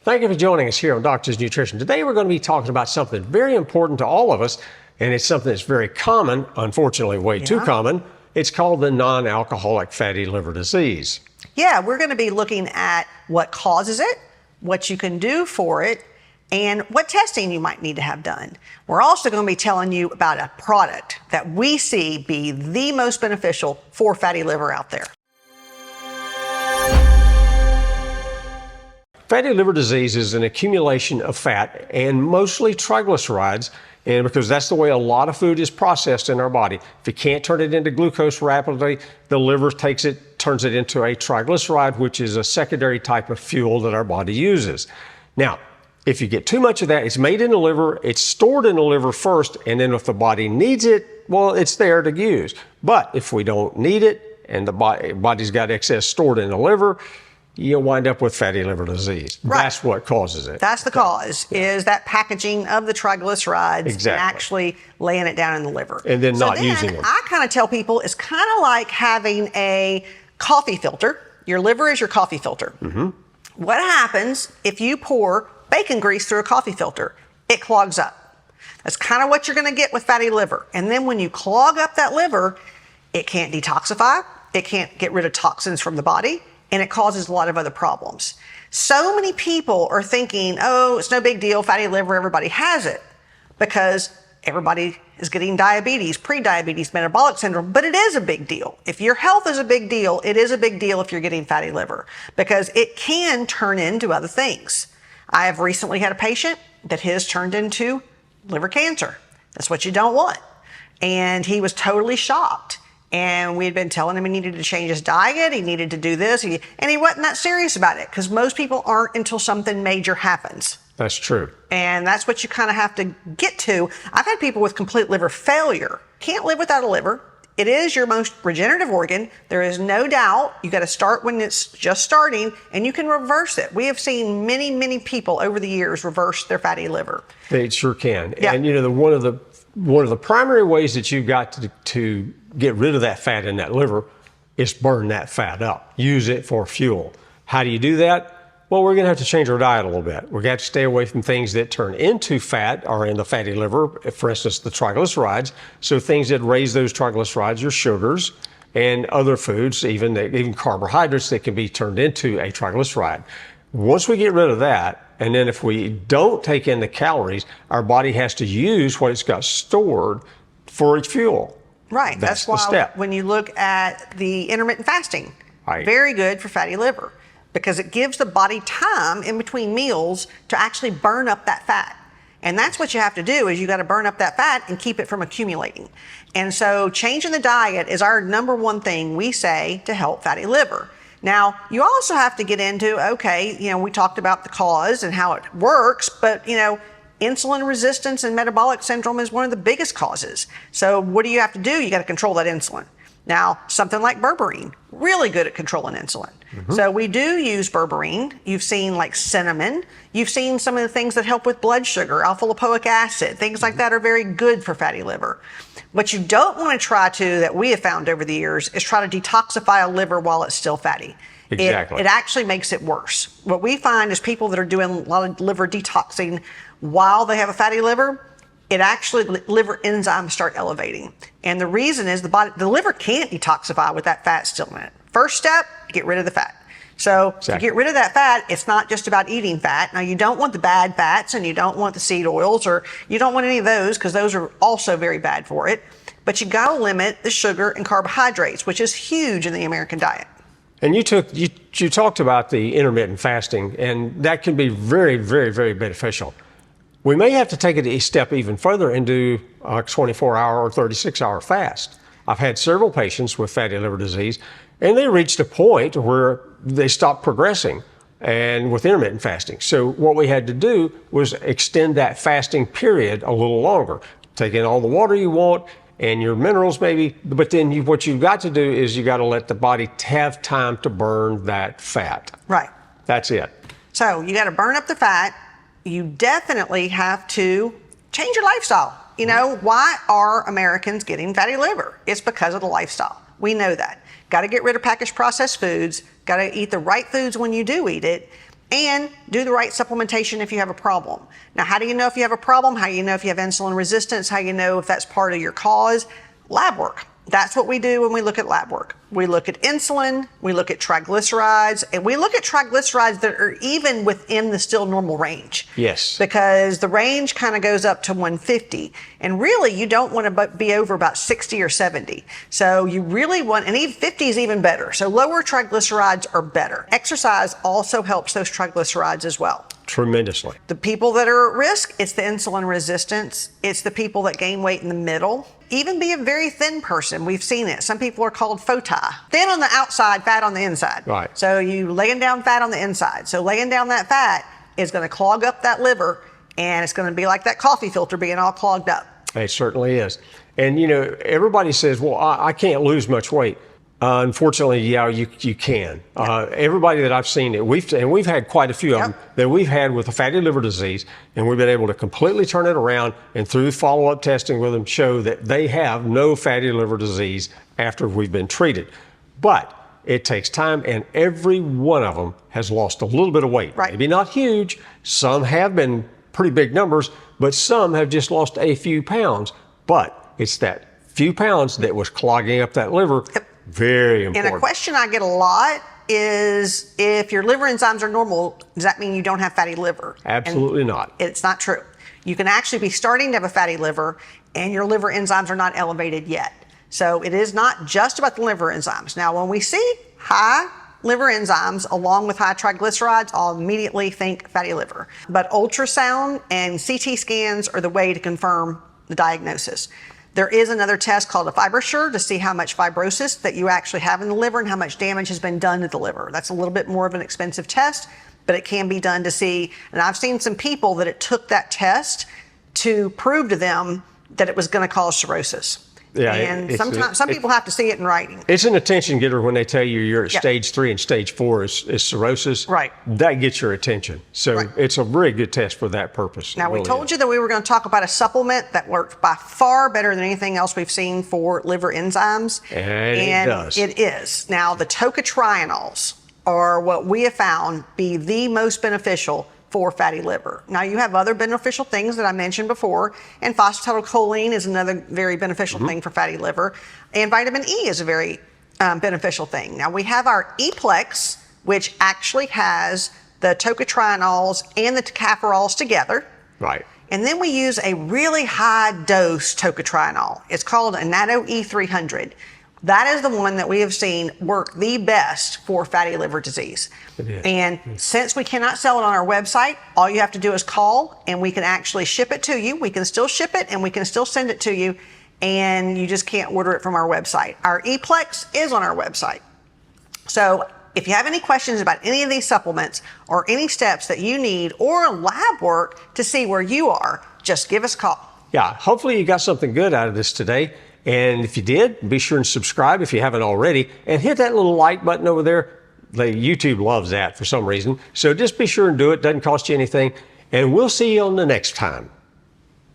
Thank you for joining us here on Doctor's Nutrition. Today we're going to be talking about something very important to all of us, and it's something that's very common, unfortunately way too common. It's called the non-alcoholic fatty liver disease. Yeah, we're going to be looking at what causes it, what you can do for it, and what testing you might need to have done. We're also going to be telling you about a product that we see be the most beneficial for fatty liver out there. Fatty liver disease is an accumulation of fat and mostly triglycerides, and because that's the way a lot of food is processed in our body. If you can't turn it into glucose rapidly, the liver takes it, turns it into a triglyceride, which is a secondary type of fuel that our body uses. Now, if you get too much of that, it's made in the liver, it's stored in the liver first, and then if the body needs it, well, it's there to use. But if we don't need it and the body's got excess stored in the liver, you'll wind up with fatty liver disease. Right. That's what causes it. That's the cause, is that packaging of the triglycerides and actually laying it down in the liver. And then not using them. I kind of tell people it's kind of like having a coffee filter. Your liver is your coffee filter. What happens if you pour bacon grease through a coffee filter? It clogs up. That's kind of what you're going to get with fatty liver. And then when you clog up that liver, it can't detoxify. It can't get rid of toxins from the body. And it causes a lot of other problems. So many people are thinking, oh, it's no big deal, fatty liver, everybody has it, because everybody is getting diabetes, pre-diabetes, metabolic syndrome, but it is a big deal. If your health is a big deal, it is a big deal if you're getting fatty liver, because it can turn into other things. I have recently had a patient that his turned into liver cancer. That's what you don't want. And he was totally shocked. And we had been telling him he needed to change his diet, he needed to do this, and he wasn't that serious about it, because most people aren't until something major happens. That's true. And that's what you kind of have to get to. I've had people with complete liver failure. Can't live without a liver. It is your most regenerative organ. There is no doubt. You got to start when it's just starting, and you can reverse it. We have seen many, many people over the years reverse their fatty liver. They sure can. Yeah. And you know, one of the primary ways that you've got to get rid of that fat in that liver is burn that fat up. Use it for fuel. How do you do that? Well, we're going to have to change our diet a little bit. We're going to have to stay away from things that turn into fat or in the fatty liver, for instance, the triglycerides. So things that raise those triglycerides are sugars and other foods, even carbohydrates that can be turned into a triglyceride. Once we get rid of that, and then if we don't take in the calories, our body has to use what it's got stored for its fuel. Right. That's why when you look at the intermittent fasting, very good for fatty liver, because it gives the body time in between meals to actually burn up that fat. And that's what you have to do, is you got to burn up that fat and keep it from accumulating. And so changing the diet is our number one thing we say to help fatty liver. Now, you also have to get into, okay, we talked about the cause and how it works, but, insulin resistance and metabolic syndrome is one of the biggest causes. So what do you have to do? You got to control that insulin. Now, something like berberine, really good at controlling insulin. So we do use berberine. You've seen like cinnamon. You've seen some of the things that help with blood sugar, alpha-lipoic acid, things like that are very good for fatty liver. What you don't want to try to, that we have found over the years, is try to detoxify a liver while it's still fatty. Exactly. It actually makes it worse. What we find is people that are doing a lot of liver detoxing while they have a fatty liver, it actually, liver enzymes start elevating. And the reason is the liver can't detoxify with that fat still in it. First step, get rid of the fat. So to get rid of that fat, it's not just about eating fat. Now, you don't want the bad fats, and you don't want the seed oils, or you don't want any of those, because those are also very bad for it. But you got to limit the sugar and carbohydrates, which is huge in the American diet. And you talked about the intermittent fasting, and that can be very, very, very beneficial. We may have to take it a step even further and do a 24-hour or 36-hour fast. I've had several patients with fatty liver disease, and they reached a point where they stopped progressing and with intermittent fasting. So what we had to do was extend that fasting period a little longer. Take in all the water you want and your minerals maybe, but then what you've got to do is you got to let the body have time to burn that fat. Right. That's it. So you got to burn up the fat. You definitely have to change your lifestyle. Why are Americans getting fatty liver? It's because of the lifestyle. We know that. Got to get rid of packaged processed foods. Got to eat the right foods when you do eat it. and do the right supplementation if you have a problem. Now, how do you know if you have a problem? How do you know if you have insulin resistance? How do you know if that's part of your cause? Lab work. That's what we do when we look at lab work. We look at insulin, we look at triglycerides, and we look at triglycerides that are even within the still normal range. Yes. Because the range kind of goes up to 150. And really, you don't want to be over about 60 or 70. So you really want, and even 50 is even better. So lower triglycerides are better. Exercise also helps those triglycerides as well. Tremendously. The people that are at risk, it's the insulin resistance. It's the people that gain weight in the middle. Even be a very thin person. We've seen it. Some people are called foti. Thin on the outside, fat on the inside. Right. So you laying down fat on the inside. So laying down that fat is going to clog up that liver, and it's going to be like that coffee filter being all clogged up. It certainly is. And, you know, everybody says, well, I can't lose much weight. Unfortunately, yeah, you can. Everybody that I've seen it, we've had quite a few of them that we've had with a fatty liver disease, and we've been able to completely turn it around, and through follow-up testing with them show that they have no fatty liver disease after we've been treated. But it takes time, and every one of them has lost a little bit of weight. Right. Maybe not huge. Some have been pretty big numbers, but some have just lost a few pounds. But it's that few pounds that was clogging up that liver. Yep. Very important. And a question I get a lot is, if your liver enzymes are normal, does that mean you don't have fatty liver? Absolutely not. It's not true. You can actually be starting to have a fatty liver and your liver enzymes are not elevated yet. So it is not just about the liver enzymes. Now, when we see high liver enzymes along with high triglycerides, I'll immediately think fatty liver. But ultrasound and CT scans are the way to confirm the diagnosis. There is another test called a FibroSure to see how much fibrosis that you actually have in the liver and how much damage has been done to the liver. That's a little bit more of an expensive test, but it can be done to see. And I've seen some people that it took that test to prove to them that it was going to cause cirrhosis. Yeah, and sometimes some people have to see it in writing. It's an attention getter when they tell you you're at Yep. stage 3 and stage 4 is cirrhosis. Right. That gets your attention. So Right. it's a very good test for that purpose. Now, we told you that we were going to talk about a supplement that works by far better than anything else we've seen for liver enzymes. And it does. It is. Now, the tocotrienols are what we have found be the most beneficial for fatty liver. Now, you have other beneficial things that I mentioned before, and phosphatidylcholine is another very beneficial thing for fatty liver, and vitamin E is a very beneficial thing. Now, we have our E-Plex, which actually has the tocotrienols and the tocopherols together. Right. And then we use a really high dose tocotrienol. It's called a Nano E300. That is the one that we have seen work the best for fatty liver disease. It is. And since we cannot sell it on our website, all you have to do is call and we can actually ship it to you. We can still ship it and we can still send it to you, and you just can't order it from our website. Our E-Plex is on our website. So if you have any questions about any of these supplements or any steps that you need or lab work to see where you are, just give us a call. Yeah, hopefully you got something good out of this today. And if you did, be sure and subscribe if you haven't already, and hit that little like button over there. YouTube loves that for some reason. So just be sure and do it. Doesn't cost you anything. And we'll see you on the next time.